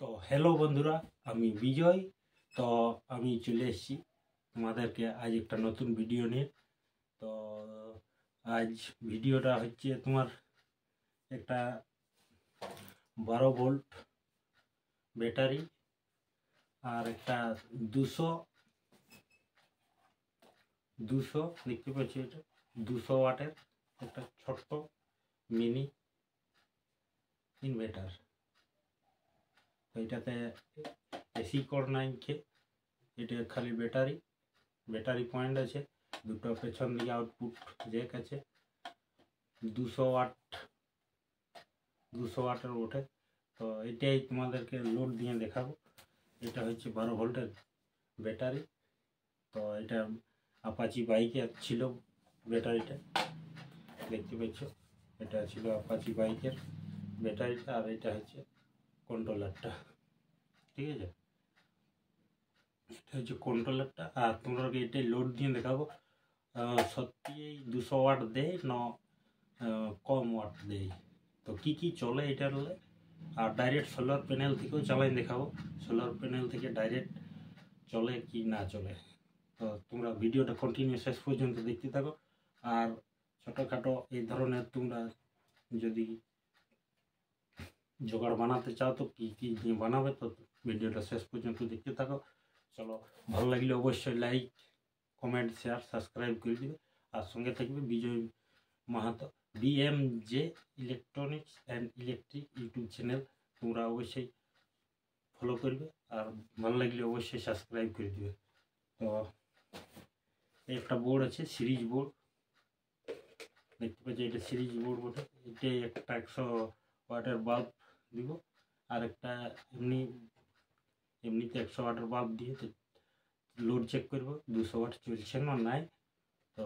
তো হ্যালো বন্ধুরা, আমি বিজয়। তো আমি চলে এসেছি তোমাদেরকে আজ একটা নতুন ভিডিও নিয়ে। তো আজ ভিডিওটা হচ্ছে তোমার একটা 12 ভোল্ট ব্যাটারি আর একটা দুশো দেখতে পাচ্ছি, এটা 200 ওয়াটের একটা ছোট্ট মিনি ইনভার্টার। তো এটাতে এসি কোর নাই, এটা খালি ব্যাটারি পয়েন্ট আছে, দুটো পেছন দিকে আউটপুট জ্যাক আছে, 200 ওয়াটের ওঠে। তো এটাই তোমাদেরকে লোড দিয়ে দেখাবো। এটা হচ্ছে 12 ভোল্টের ব্যাটারি। তো এটা আপাচি বাইকে ছিল ব্যাটারিটা, দেখতে পাচ্ছ, এটা ছিল আপাচি বাইকের ব্যাটারিটা, আর এটা হচ্ছে কন্ট্রোলারটা। ঠিক আছে, এটা হচ্ছে কন্ট্রোলারটা। আর তোমাদেরকে এটাই লোড দিয়ে দেখাবো সত্যি এই 200 ওয়াট দেয় না কম ওয়াট দেয়, তো কি চলে এটার। আর ডাইরেক্ট সোলার প্যানেল থেকেও চালাই দেখাবো, সোলার প্যানেল থেকে ডাইরেক্ট চলে কি না চলে। তো তোমরা ভিডিওটা কন্টিনিউ শেষ পর্যন্ত দেখতে থাকো। আর ছোটোখাটো এই ধরনের তোমরা যদি জোগাড় বানাতে চাও তো কি নিয়ে বানাবে, তো ভিডিওটা শেষ পর্যন্ত দেখতে থাকো। চলো, ভালো লাগলে অবশ্যই লাইক, কমেন্ট, শেয়ার, সাবস্ক্রাইব করে দিবে। আর সঙ্গে থাকবে Bijoy Mahato, BMJ electronics and electric YouTube channel. তোমরা অবশ্যই ফলো করবে, আর ভালো লাগলে অবশ্যই সাবস্ক্রাইব করে দিবে। তো একটা বোর্ড আছে, সিরিজ বোর্ড, দেখতে পাচ্ছি, এটা সিরিজ বোর্ড বটে। এটা একটা 100 ওয়াটের বাল্ব দিব, আর একটা এমনিতে 100 ওয়াটের বাল্ব দিয়ে লোড চেক করব 200 ওয়াট চলছে না নাই। তো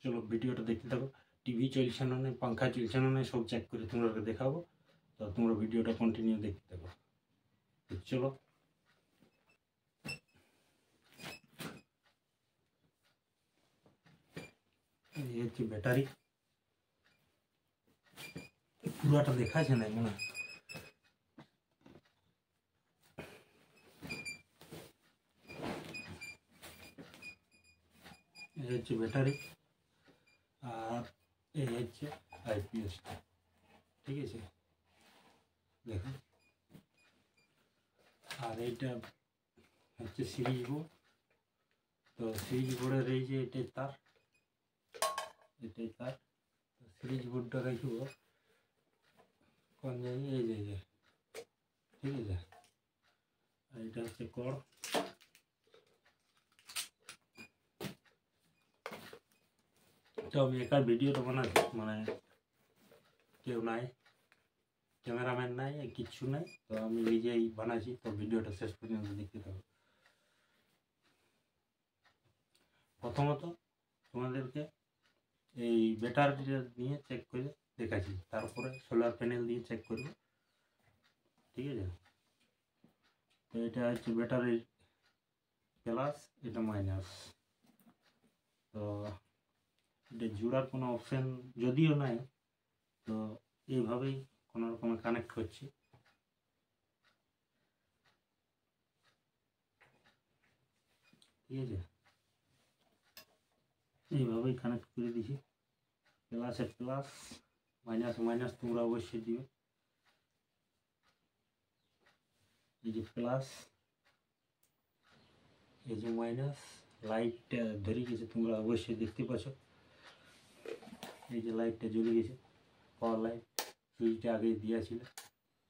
চলো ভিডিওটা দেখতে থাকো। টিভি চলছে না নাই, পাঙ্খা চলছে না নাই, সব চেক করে তোমাদেরকে দেখাবো। তো তোমরা ভিডিওটা কন্টিনিউ দেখতে থাকো। চলো, এই হচ্ছে ব্যাটারি, পুরাটা দেখা আছে না মনে হয়। এই হচ্ছে ব্যাটারি, আর এই হচ্ছে আইপিএসটা। ঠিক আছে, দেখো। আর এইটা হচ্ছে সিরিজ বোর্ড। তো সিরিজ বোর্ডের এই যে এটাই তার, সিরিজ বোর্ডটা রাখব কোন জায়গায়, এই যে ঠিক আছে। আর এটা হচ্ছে কর। তো আমি একা ভিডিওটা বানাচ্ছি, মানে কেউ নাই, ক্যামেরাম্যান নাই, কিচ্ছু নাই, তো আমি নিজেই বানাচ্ছি। তো ভিডিওটা শেষ পর্যন্ত দেখতে থাকো। প্রথমত তোমাদেরকে এই ব্যাটারিটা নিয়ে চেক করে দেখাচ্ছি, তারপরে সোলার প্যানেল দিয়ে চেক করবে। ঠিক আছে, তো এটা হচ্ছে ব্যাটারির প্লাস, এটা মাইনাস। তো এটা জোড়ার কোনো অপশান যদিও নাই, তো এইভাবেই কোনো রকমে কানেক্ট করছি। ঠিক আছে, এইভাবেই কানেক্ট করে দিছি। প্লাসে প্লাস, মাইনাস মাইনাস তোমরা অবশ্যই দিবে। এই যে প্লাস, এই যে মাইনাস, লাইটটা ধরে গেছে, তোমরা অবশ্যই দেখতে পাচ্ছ। এই যে লাইটটা জ্বলে গেছে, পাওয়ার লাইট, সুইচটা আগে দেওয়া ছিল।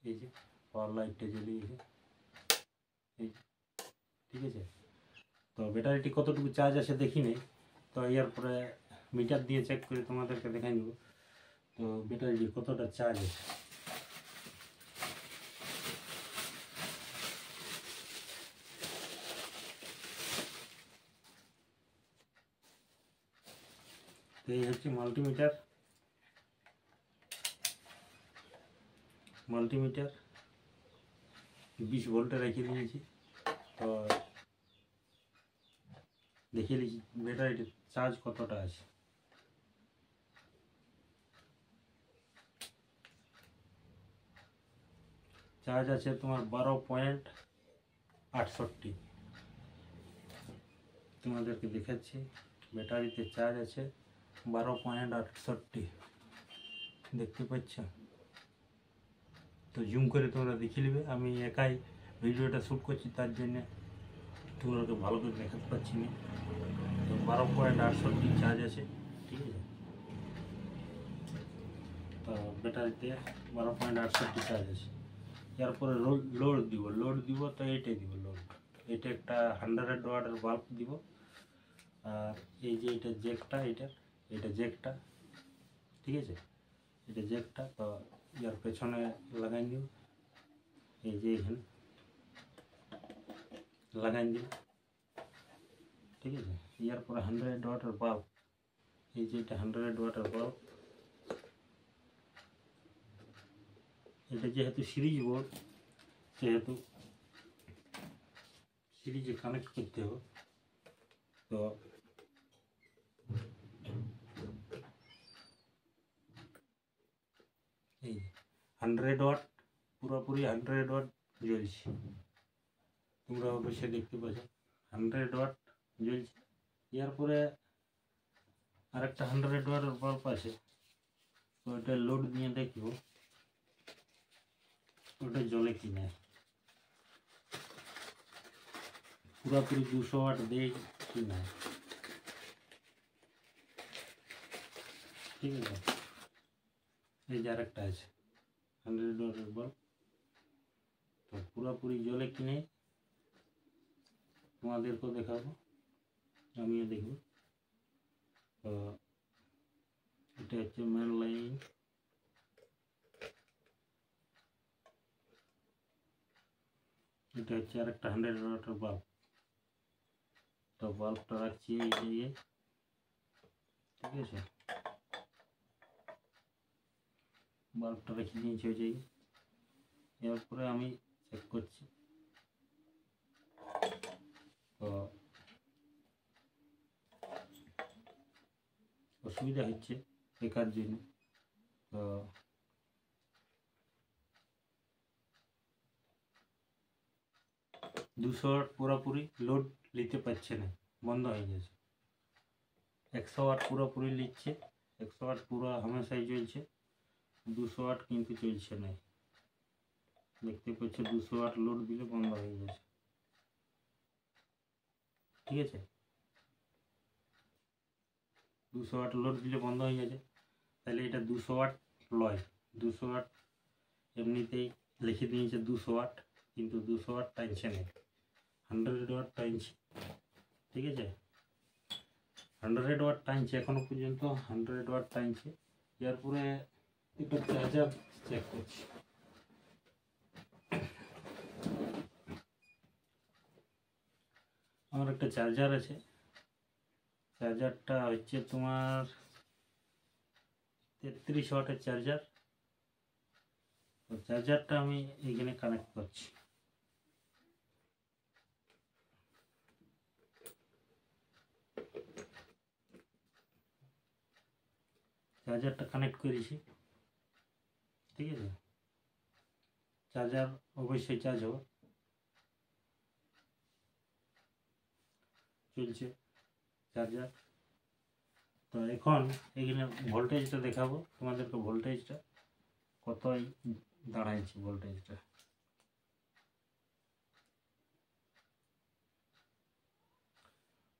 এই যে পাওয়ার লাইটটা জ্বলে গেছে, এই ঠিক আছে। তো ব্যাটারিটি কতটুকু চার্জ আছে দেখি নেই, তো এরপরে মিটার দিয়ে চেক করে তোমাদেরকে দেখাই নেব তো ব্যাটারিটি কতটা চার্জ আছে। তো এই হচ্ছে মাল্টিমিটার 20 ভোল্টে রেখে দিয়েছি। তো দেখিয়ে দিচ্ছি ব্যাটারিটির চার্জ কতটা আছে। চার্জ আছে তোমার 12.68। তোমাদেরকে দেখাচ্ছি, ব্যাটারিতে চার্জ আছে 12.68, দেখতে পাচ্ছ। তো জুম করে তোমরা দেখে নেবে, আমি একাই ভিডিওটা শ্যুট করছি, তার জন্য তোমাদেরকে ভালো করে দেখাতে পাচ্ছি না। তো 12.68 চার্জ আছে, ঠিক আছে। তো ব্যাটারিতে 12.68 চার্জ আছে। এরপরে লোড দিব, তো এইটাই দিব লোড। এটা একটা 100 ওয়াটের বাল্ব দিব। আর এই যে এটা জ্যাকটা, এটা জ্যাকটা, ঠিক আছে, এটা জ্যাকটা। তো ইয়ার পেছনে লাগাই দিব, এই যে এখানে লাগাই দিব, ঠিক আছে। ইয়ার পরে 100 ওয়াটের বাল্ব, এই যে এটা 100 ওয়াটের বাল্ব। এটা যেহেতু সিরিজ বোর্ড, সেহেতু সিরিজে কানেক্ট করতে হবে। তো এই 100 ওয়াট, পুরোপুরি 100 ওয়াট জ্বলছে, তোমরা অবশ্যই দেখতে পাচ্ছ 100 ওয়াট জ্বলছে। এরপরে আরেকটা 100 ওয়াটের বাল্ব আছে, তো ওটা লোড দিয়ে দেখব ওটা জ্বলে কিনা। পুরোপুরি 200 ওয়াট দেয় কিনা, ঠিক আছে। এই যে আরেকটা আছে 100 ওয়াটের বাল্ব, তো পুরোপুরি জ্বলে কিনে তোমাদেরকেও দেখাবো, আমিও দেখব। তো এটা হচ্ছে মেন লাইন, এটা হচ্ছে আরেকটা 100 ওয়াটের বাল্ব। তো বাল্বটা রাখছি এই জায়গায়, ঠিক আছে। বাল্বটা রেখে দিয়েছি ওই জায়গায়। এরপরে আমি চেক করছি। তো অসুবিধা হচ্ছে শেখার জন্য। তো 200 ওয়াট পুরোপুরি লোড নিতে পারছে না, বন্ধ হয়ে গেছে। 100 ওয়াট পুরোপুরি নিচ্ছে, 100 ওয়াট পুরো হামেশাই চলছে, 200 ওয়াট কিন্তু চলছে না। দেখতে পাচ্ছ 200 ওয়াট লোড দিলে বন্ধ হয়ে গেছে, ঠিক আছে। 200 ওয়াট লোড দিলে বন্ধ হয়ে গেছে, তাহলে এটা 200 ওয়াট লয়। 200 ওয়াট এমনিতেই লিখে দিয়েছে 200 ওয়াট, কিন্তু 200 ওয়াট টানছে না, 100 ওয়াট টানছে, ঠিক আছে। 100 ওয়াট টানছে, এখনো পর্যন্ত 100 ওয়াট টানছে। এরপরে একটা চার্জার চেক করছি। আমার একটা চার্জার আছে, চার্জারটা হচ্ছে তোমার 33 ওয়াটের চার্জার। তো চার্জারটা আমি এখানে কানেক্ট করছি। চার্জারটা কানেক্ট করেছি, ঠিক আছে। চার্জার অবশ্যই চার্জ হবে, চলছে চার্জার। তো এখন এখানে ভোল্টেজটা দেখাবো তোমাদেরকে, ভোল্টেজটা কতই দাঁড়াইছে।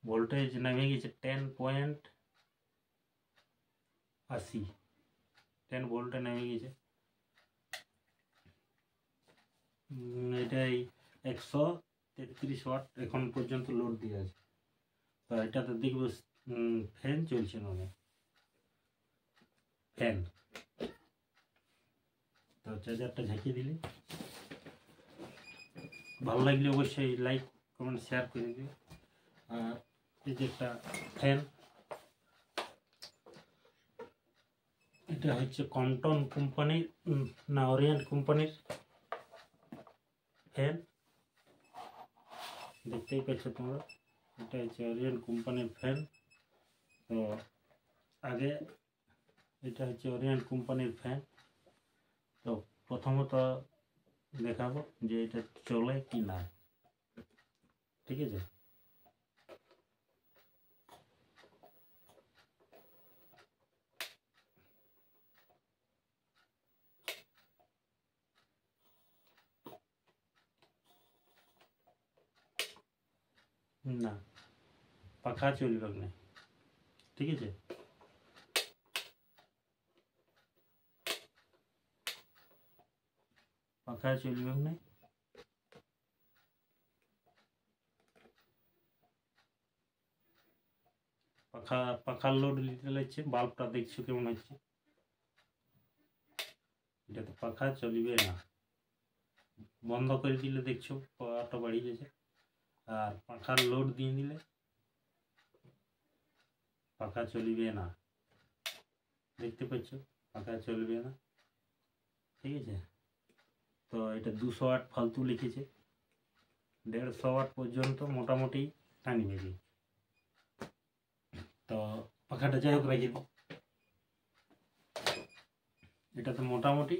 ভোল্টেজ নেমে গেছে 10.80, 10 ভোল্টে নেমে গেছে। এটাই 133 ওয়াট এখন পর্যন্ত লোড দিয়ে আছে। তো এটাতে দেখবো ফ্যান চলছে না, ফ্যান। তো চার্জারটা ঝাঁকিয়ে দিলে, ভালো লাগলে অবশ্যই লাইক কমেন্ট শেয়ার করে দিবে। আর এই যে একটা ফ্যান, এটা হচ্ছে কম্পটন কোম্পানির না ওরিয়েন্ট কোম্পানির ফ্যান, দেখতেই পাচ্ছ তোমরা। এটা হচ্ছে ওরিয়েন্ট কোম্পানির ফ্যান। তো আগে এটা হচ্ছে ওরিয়েন্ট কোম্পানির ফ্যান। তো প্রথমত দেখাবো যে এটা চলে কি না। ঠিক আছে, না পাখা চলবে না। ঠিক আছে, পাখা চলবে না। পাখার লোড নিতে লাগছে, বাল্বটা দেখছো কেমন হচ্ছে, এটা তো পাখা চলবে না। বন্ধ করে দিলে দেখছো পাওয়ারটা বাড়িয়ে গেছে, আর পাখার লোড দিয়ে দিলে পাখা চলবে না। দেখতে পাচ্ছ পাখা চলবে না। ঠিক আছে, তো এটা 200 ওয়াট ফালতু লিখেছে, 150 ওয়াট পর্যন্ত মোটামুটি টানবে। তো পাখাটা যাই হোক রেখে দিই, এটাতে মোটামুটি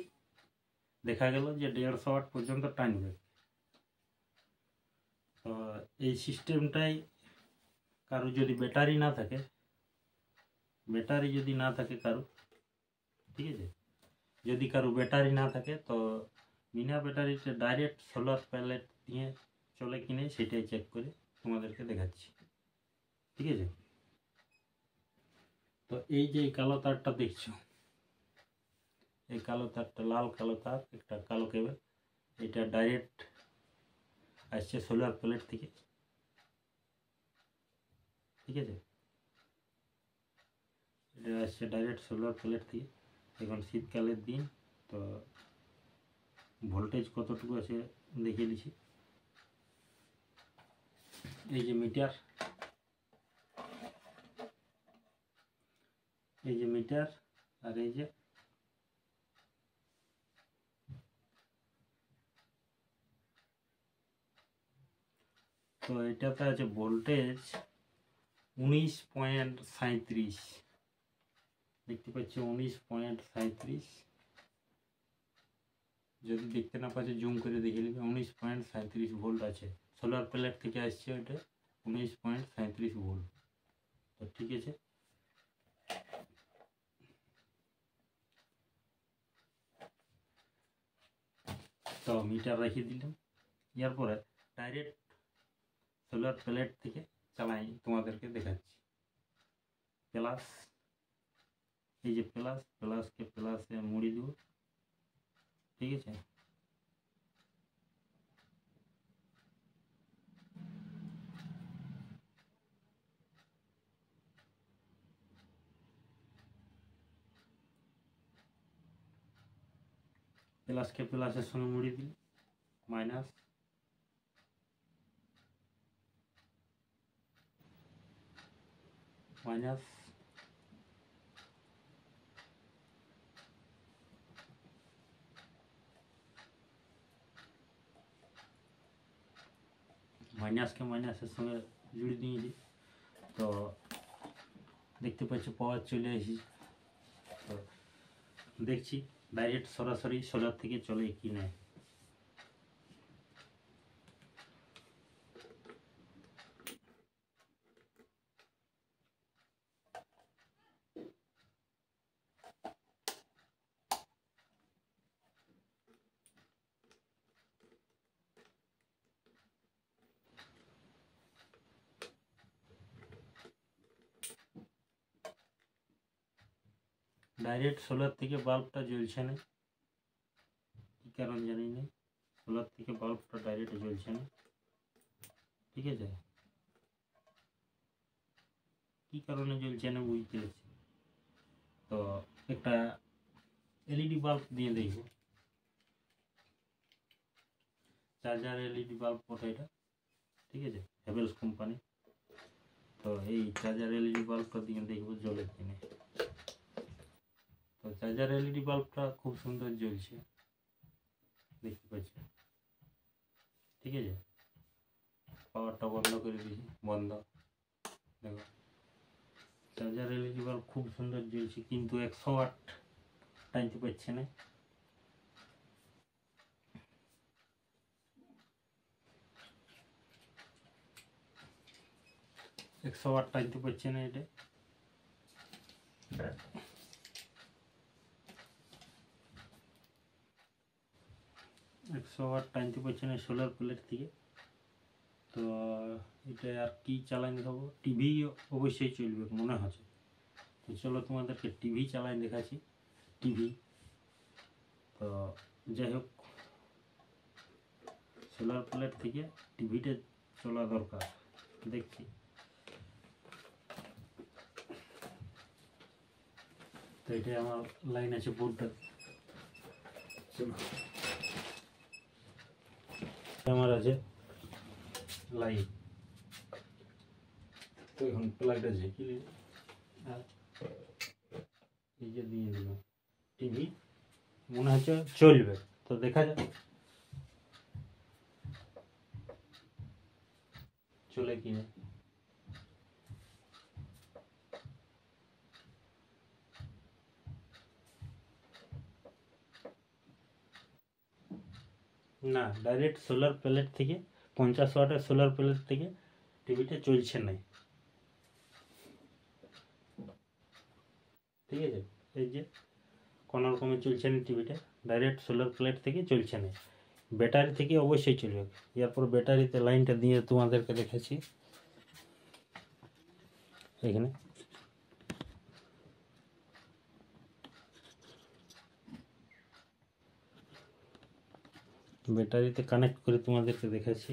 দেখা গেল যে 150 ওয়াট পর্যন্ত টানবে। তো এই সিস্টেমটাই কারো যদি ব্যাটারি না থাকে, কারো, ঠিক আছে, যদি কারো ব্যাটারি না থাকে তো বিনা ব্যাটারিতে ডাইরেক্ট সোলার প্যালেট দিয়ে চলে কিনে সেটাই চেক করে তোমাদেরকে দেখাচ্ছি। ঠিক আছে, তো এই যে কালো তারটা দেখছো, এই কালো তারটা লাল কালো তার, একটা কালো কেবল, এটা ডাইরেক্ট আসছে সোলার প্যালেট থেকে। ঠিক আছে, এটা আসছে ডাইরেক্ট সোলার প্যালেট থেকে। এখন শীতকালের দিন, তো ভোল্টেজ কতটুকু আছে দেখিয়ে দিচ্ছি। এই যে মিটার, আর এই যে তো এটাতে আছে ভোল্টেজ 19.37। দেখতে পাচ্ছি 19.37। যদি দেখতে না পাচ্ছে জুম করে দেখে নেবে, 19.37 ভোল্ট আছে। সোলার প্লেট থেকে আসছে ওইটা 19.37 ভোল্ট। তো ঠিক আছে, তো মিটার রেখে দিলাম। এরপরে ডাইরেক্ট সোলার প্লেট থেকে চালাই তোমাদেরকে দেখাচ্ছি। প্লাস, এই যে প্লাসকে প্লাসে মুড়ি দেবো। ঠিক আছে, প্লাসকে প্লাসের সঙ্গে মুড়ি দিলে মাইনাস, মাইনাস, মাইনাসকে মাইনাসের সঙ্গে জুড়ে দিয়েছি। তো দেখতে পাচ্ছি পাওয়ার চলে এসেছি। তো দেখছি ডাইরেক্ট সরাসরি সোলার থেকে চলে কি না। ডাইরেক্ট সোলার থেকে বাল্বটা জ্বলছে না, কী কারণ জানি না, সোলার থেকে বাল্বটা ডাইরেক্ট জ্বলছে না। ঠিক আছে, কী কারণে জ্বলছে না বুঝতে পারছি। তো একটা এলইডি বাল্ব দিয়ে দেখব, চার্জার এলইডি বাল্ব ওটা এটা। ঠিক আছে, হ্যাভেলস কোম্পানি। তো এই চার্জার এলইডি বাল্বটা দিয়ে দেখবো জ্বলে কিনে। তো চার্জার এলইডি বাল্বটা খুব সুন্দর জ্বলছে, দেখতে পাচ্ছি। ঠিক আছে, পাওয়ারটা বন্ধ করে দিয়েছি, বন্ধ। দেখো চার্জার এলইডি বাল্ব খুব সুন্দর জ্বলছে, কিন্তু 100 ওয়াট টানতে পারছে না। 100 ওয়াট টানতে পারছে না এটা। 100 ওয়াট টানতে পারছে না সোলার প্লেট থেকে। তো এটা আর কি চালাই দেখাবো, টিভি অবশ্যই চলবে মনে হচ্ছে। তো চলো তোমাদেরকে টিভি চালাই দেখাচ্ছি। টিভি তো যাই হোক, সোলার প্লেট থেকে টিভিটা চলা দরকার। দেখছি তো এটা আমার লাইন আছে বোর্ডটা। চলো আমার আছে লাইন। তো এখন প্লাগটা ঝেঁকিয়ে এই যে দিয়ে দিলাম, টিভি মনে হচ্ছে চলবে। তো দেখা যাক চলে কিনা। না, ডাইরেক্ট সোলার প্লেট থেকে 50 ওয়াটের সোলার প্লেট থেকে টিভিটা চলছে না। ঠিক আছে, এই যে কোনো রকমে চলছে না টিভিটা, ডাইরেক্ট সোলার প্লেট থেকে চলছে না। ব্যাটারি থেকে অবশ্যই চলবে। এরপর ব্যাটারিতে লাইনটা দিয়ে তোমাদেরকে দেখাচ্ছি। এখানে ব্যাটারিতে কানেক্ট করে তোমাদেরকে দেখাচ্ছি।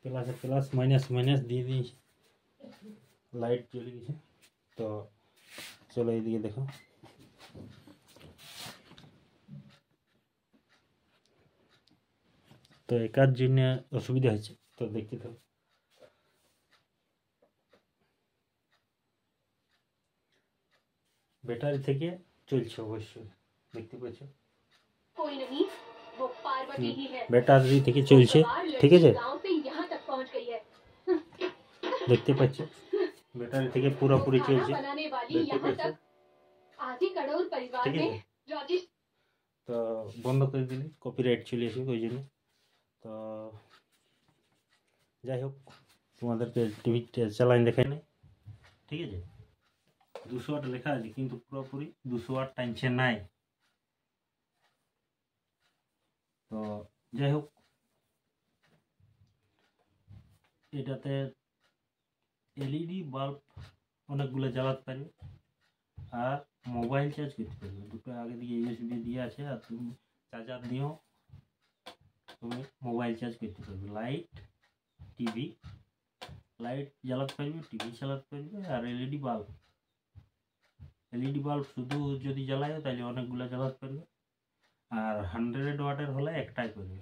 প্লাসে প্লাস মাইনাস মাইনাস দিয়ে দিয়েছি, লাইট জ্বলে গেছে। তো চলো এইদিকে দেখো, তো একার জন্য অসুবিধা হচ্ছে। তো দেখতে থাকো, ব্যাটারি থেকে চলছে অবশ্যই, দেখতে পাচ্ছ ব্যাটারি থেকে চলছে। ঠিক আছে, দেখতে পাচ্ছ ব্যাটারি থেকে পুরোপুরি চলছে, দেখতে পাচ্ছ। ঠিক আছে, তো বন্ধ করে দিলে কপিরাইট চলে আসবে ওই জন্য। তো যাই হোক, তোমাদেরকে টিভিটা চালাইন দেখাই নাই। ঠিক আছে, 200 ওয়াট লেখা আছে কিন্তু পুরোপুরি 200 ওয়াট টানছে নাই। তো যাই হোক, এটাতে এলইডি বাল্ব অনেকগুলো জ্বালাতে পারবে আর মোবাইল চার্জ করতে পারবে। দুটো আগে দিকে ইউএসবি দিয়ে আছে, আর তুমি চার্জার দিয়েও তুমি মোবাইল চার্জ করতে পারবে। টিভি লাইট জ্বালাতে পারবে, টিভি চালাতে পারবে। আর এলইডি বাল্ব শুধু যদি জ্বালায় তাহলে অনেকগুলো জ্বালাতে পারবে। আর 100 ওয়াটের হলে একটাই করবে।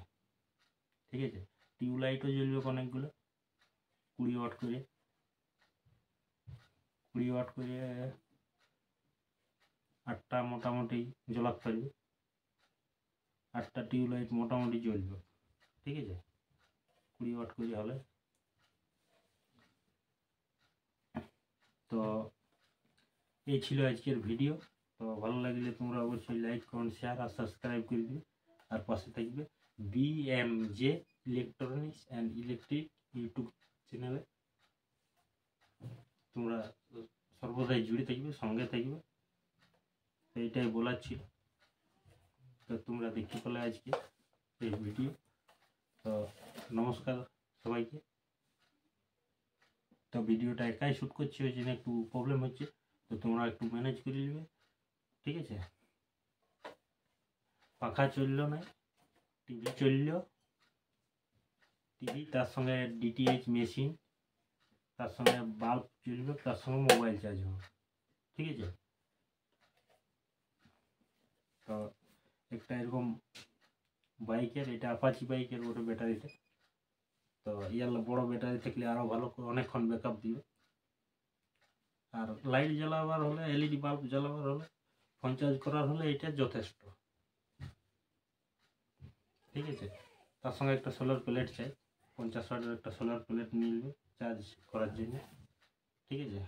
ঠিক আছে, টিউবলাইটও জ্বলবে অনেকগুলো, 20 ওয়াট করে 8টা মোটামুটি জ্বলাতে পারবে। 8টা টিউবলাইট মোটামুটি জ্বলবে। ঠিক আছে, 20 ওয়াট করে হলে। তো এই ছিল আজকের ভিডিও। তো ভালো লাগলে তোমরা অবশ্যই লাইক, কমেন্ট, শেয়ার আর সাবস্ক্রাইব করে দিবে। আর পাশে থাকবে বিএমজে ইলেকট্রনিক্স অ্যান্ড ইলেকট্রিক ইউটিউব চ্যানেলে। তোমরা সর্বদাই জুড়ে থাকবে, সঙ্গে থাকবে, এইটাই বলার ছিল। তো তোমরা দেখতে পেলে আজকে এই ভিডিও। তো নমস্কার সবাইকে। তো ভিডিওটা একাই শ্যুট করছি, ওই জন্য একটু প্রবলেম হচ্ছে, তো তোমরা একটু ম্যানেজ করে নেবে। ঠিক আছে, পাখা চললো না, টিভি চললো, টিভি তার সঙ্গে ডিটিএইচ মেশিন, তার সঙ্গে বাল্ব চলবে, তার সঙ্গে মোবাইল চার্জ হবে। ঠিক আছে, তো একটা এরকম বাইকের, এটা অ্যাপাচি বাইকের ওটা ব্যাটারিটা। তো ইয়ার বড় ব্যাটারি থাকলে আরও ভালো, অনেকক্ষণ ব্যাকআপ দিবে। আর লাইট জ্বালাবার হলে, এলইডি বাল্ব জ্বালাবার হলে, ফোন চার্জ করার হলে এটা যথেষ্ট। ঠিক আছে। তার সঙ্গে একটা সোলার প্লেট চাই, 50 ওয়াটের একটা সোলার প্লেট নিয়ে নেবে চার্জ করার জন্য, ঠিক আছে।